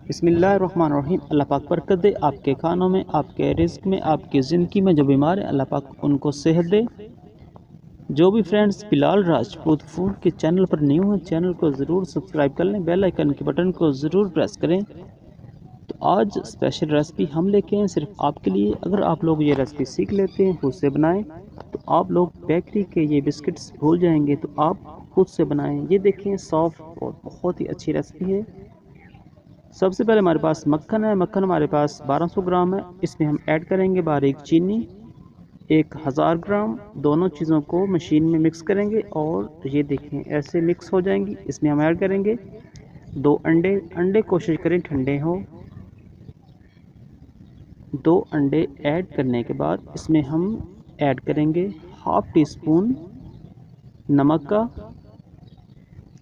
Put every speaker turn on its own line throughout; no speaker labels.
बिस्मिल्लाहिर्रहमानिर्रहीम। अल्लाह पाक बरकत दे आपके खानों में, आपके रिज़्क में, आपकी ज़िंदगी में। जो बीमार है अल्लाह पाक उनको सेहत दे। जो भी फ्रेंड्स बिलाल राजपूत फूड के चैनल पर न्यू हैं, चैनल को ज़रूर सब्सक्राइब कर लें, बेल आइकन के बटन को ज़रूर प्रेस करें। तो आज स्पेशल रेसिपी हम लेके हैं सिर्फ आपके लिए। अगर आप लोग ये रेसिपी सीख लेते हैं, खुद से बनाएं, तो आप लोग बेकरी के ये बिस्किट्स भूल जाएंगे। तो आप खुद से बनाएं। ये देखें, सॉफ्ट और बहुत ही अच्छी रेसिपी है। सबसे पहले हमारे पास मक्खन है। मक्खन हमारे पास 1200 ग्राम है। इसमें हम ऐड करेंगे बारीक चीनी 1000 ग्राम। दोनों चीज़ों को मशीन में मिक्स करेंगे और ये देखें ऐसे मिक्स हो जाएंगी। इसमें हम ऐड करेंगे 2 अंडे। अंडे कोशिश करें ठंडे हो। 2 अंडे ऐड करने के बाद इसमें हम ऐड करेंगे हाफ टी स्पून नमक का।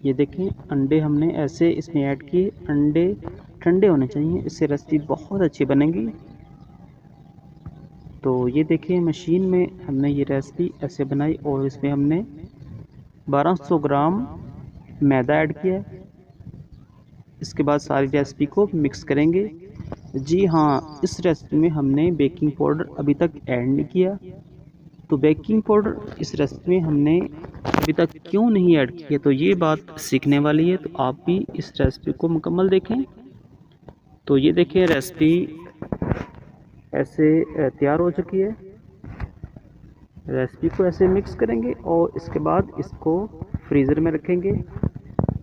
ये देखें अंडे हमने ऐसे इसमें ऐड किए। अंडे ठंडे होने चाहिए, इससे रेसिपी बहुत अच्छी बनेगी। तो ये देखें मशीन में हमने ये रेसिपी ऐसे बनाई और इसमें हमने 1200 ग्राम मैदा ऐड किया। इसके बाद सारी रेसिपी को मिक्स करेंगे। जी हाँ, इस रेसिपी में हमने बेकिंग पाउडर अभी तक ऐड नहीं किया। तो बेकिंग पाउडर इस रेसिपी में हमने अभी तक क्यों नहीं ऐड किया, तो ये बात सीखने वाली है। तो आप भी इस रेसिपी को मुकम्मल देखें। तो ये देखें रेसिपी ऐसे तैयार हो चुकी है। रेसिपी को ऐसे मिक्स करेंगे और इसके बाद इसको फ्रीज़र में रखेंगे।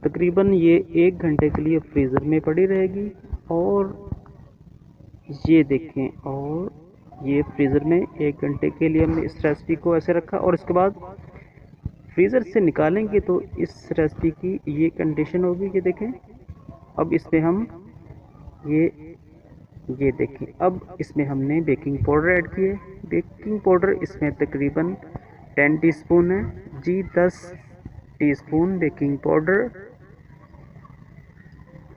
तकरीबन ये 1 घंटे के लिए फ्रीज़र में पड़ी रहेगी। और ये देखें, और ये फ्रीज़र में 1 घंटे के लिए हमने इस रेसिपी को ऐसे रखा। और इसके बाद फ्रीज़र से निकालेंगे तो इस रेसिपी की ये कंडीशन होगी। ये देखें, अब इसमें हम ये देखें, अब इसमें हमने बेकिंग पाउडर ऐड किए। बेकिंग पाउडर इसमें तकरीबन 10 टीस्पून है। जी 10 टीस्पून बेकिंग पाउडर।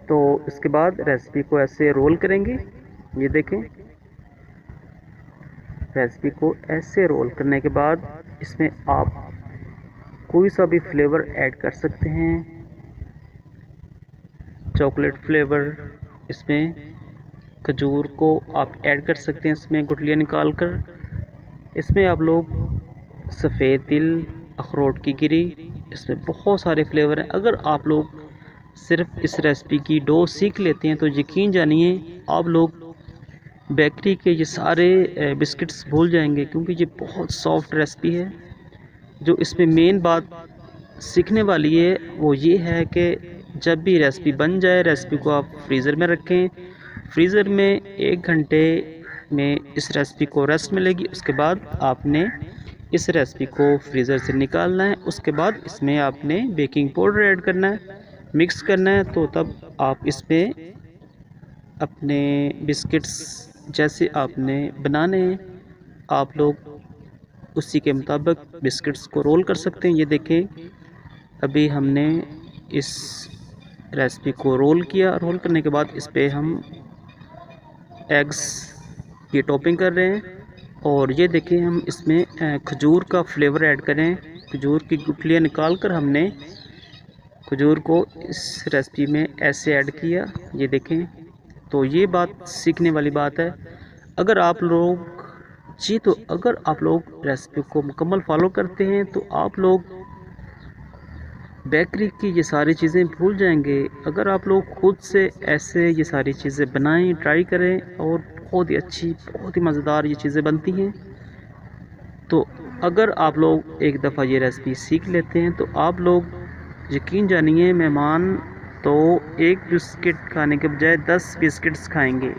तो इसके बाद रेसिपी को ऐसे रोल करेंगे। ये देखें, रेसिपी को ऐसे रोल करने के बाद इसमें आप कोई सा भी फ्लेवर ऐड कर सकते हैं। चॉकलेट फ्लेवर, इसमें खजूर को आप ऐड कर सकते हैं, इसमें गुठलियाँ निकाल कर। इसमें आप लोग सफ़ेद तिल, अखरोट की गिरी, इसमें बहुत सारे फ्लेवर हैं। अगर आप लोग सिर्फ इस रेसिपी की डो सीख लेते हैं तो यकीन जानिए आप लोग बेकरी के ये सारे बिस्किट्स भूल जाएंगे, क्योंकि ये बहुत सॉफ्ट रेसिपी है। जो इसमें मेन बात सीखने वाली है वो ये है कि जब भी रेसिपी बन जाए, रेसिपी को आप फ्रीज़र में रखें। फ्रीज़र में 1 घंटे में इस रेसिपी को रेस्ट मिलेगी। उसके बाद आपने इस रेसिपी को फ्रीज़र से निकालना है। उसके बाद इसमें आपने बेकिंग पाउडर ऐड करना है, मिक्स करना है। तो तब आप इसमें अपने बिस्किट्स जैसे आपने बनाने हैं, आप लोग उसी के मुताबिक बिस्किट्स को रोल कर सकते हैं। ये देखें, अभी हमने इस रेसिपी को रोल किया। रोल करने के बाद इस पर हम एग्स की टॉपिंग कर रहे हैं। और ये देखें, हम इसमें खजूर का फ्लेवर ऐड करें। खजूर की गुठलियाँ निकाल कर हमने खजूर को इस रेसिपी में ऐसे ऐड किया। ये देखें, तो ये बात सीखने वाली बात है। अगर आप लोग अगर आप लोग रेसिपी को मुकम्मल फॉलो करते हैं तो आप लोग बेकरी की ये सारी चीज़ें भूल जाएंगे। अगर आप लोग खुद से ऐसे ये सारी चीज़ें बनाएं, ट्राई करें, और बहुत ही अच्छी, बहुत ही मज़ेदार ये चीज़ें बनती हैं। तो अगर आप लोग एक दफ़ा ये रेसिपी सीख लेते हैं तो आप लोग यकीन जानिए मेहमान तो 1 बिस्किट खाने के बजाय 10 बिस्किट्स खाएंगे।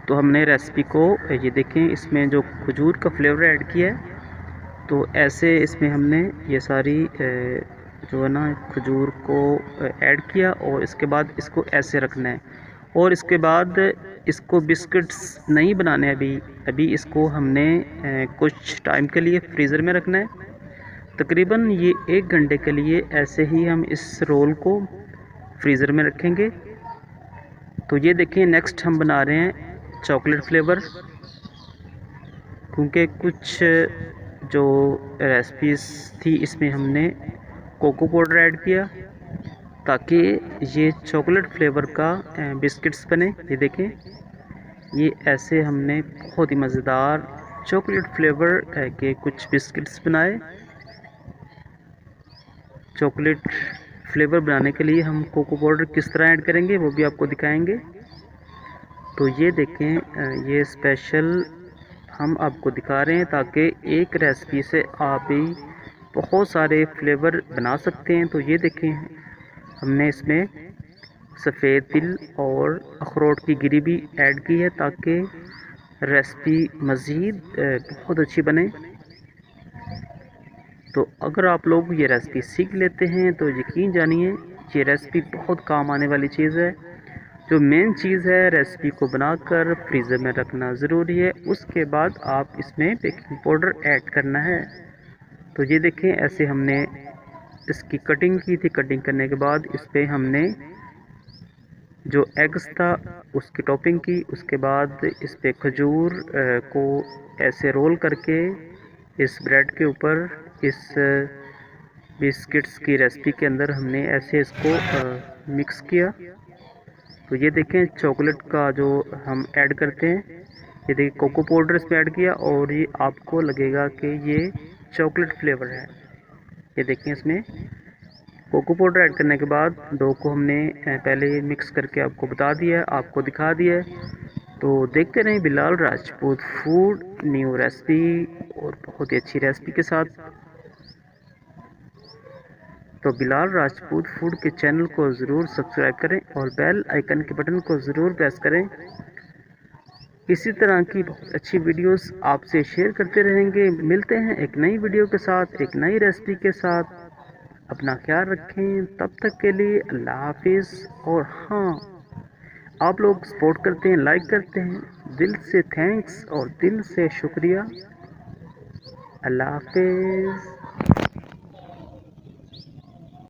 तो हमने रेसिपी को ये देखें, इसमें जो खजूर का फ्लेवर ऐड किया है, तो ऐसे इसमें हमने ये सारी जो है ना खजूर को ऐड किया। और इसके बाद इसको ऐसे रखना है। और इसके बाद इसको बिस्किट्स नहीं बनाने, अभी इसको हमने कुछ टाइम के लिए फ्रीज़र में रखना है। तकरीबन ये 1 घंटे के लिए ऐसे ही हम इस रोल को फ्रीज़र में रखेंगे। तो ये देखें, नेक्स्ट हम बना रहे हैं चॉकलेट फ्लेवर, क्योंकि कुछ जो रेसिपीज़ थी इसमें हमने कोको पाउडर ऐड किया। ताकि ये चॉकलेट फ्लेवर का बिस्किट्स बने। ये देखें, ये ऐसे हमने बहुत ही मज़ेदार चॉकलेट फ्लेवर के कुछ बिस्किट्स बनाए। चॉकलेट फ्लेवर बनाने के लिए हम कोको पाउडर किस तरह ऐड करेंगे वो भी आपको दिखाएंगे। तो ये देखें, ये स्पेशल हम आपको दिखा रहे हैं ताकि एक रेसिपी से आप भी बहुत सारे फ्लेवर बना सकते हैं। तो ये देखें, हमने इसमें सफ़ेद तिल और अखरोट की गिरी भी ऐड की है ताकि रेसिपी मज़ीद बहुत अच्छी बने। तो अगर आप लोग ये रेसिपी सीख लेते हैं तो यकीन जानिए ये रेसिपी बहुत काम आने वाली चीज़ है। जो मेन चीज़ है, रेसिपी को बनाकर फ्रीज़र में रखना ज़रूरी है। उसके बाद आप इसमें बेकिंग पाउडर ऐड करना है। तो ये देखें, ऐसे हमने इसकी कटिंग की थी। कटिंग करने के बाद इस पर हमने जो एग्स था उसकी टॉपिंग की। उसके बाद इस पर खजूर को ऐसे रोल करके इस ब्रेड के ऊपर इस बिस्किट्स की रेसिपी के अंदर हमने ऐसे इसको मिक्स किया। तो ये देखें, चॉकलेट का जो हम ऐड करते हैं, ये देखिए कोको पाउडर इसमें ऐड किया और ये आपको लगेगा कि ये चॉकलेट फ्लेवर है। ये देखें, इसमें कोको पाउडर ऐड करने के बाद डो को हमने पहले मिक्स करके आपको बता दिया, आपको दिखा दिया। तो देखते रहें Bilal Rajput food new recipe और बहुत ही अच्छी रेसिपी के साथ। तो बिलाल राजपूत फूड के चैनल को ज़रूर सब्सक्राइब करें और बेल आइकन के बटन को ज़रूर प्रेस करें। इसी तरह की बहुत अच्छी वीडियोस आपसे शेयर करते रहेंगे। मिलते हैं एक नई वीडियो के साथ, एक नई रेसिपी के साथ। अपना ख्याल रखें, तब तक के लिए अल्लाह हाफिज़। और हाँ, आप लोग सपोर्ट करते हैं, लाइक करते हैं, दिल से थैंक्स और दिल से शुक्रिया। अल्लाह हाफिज़।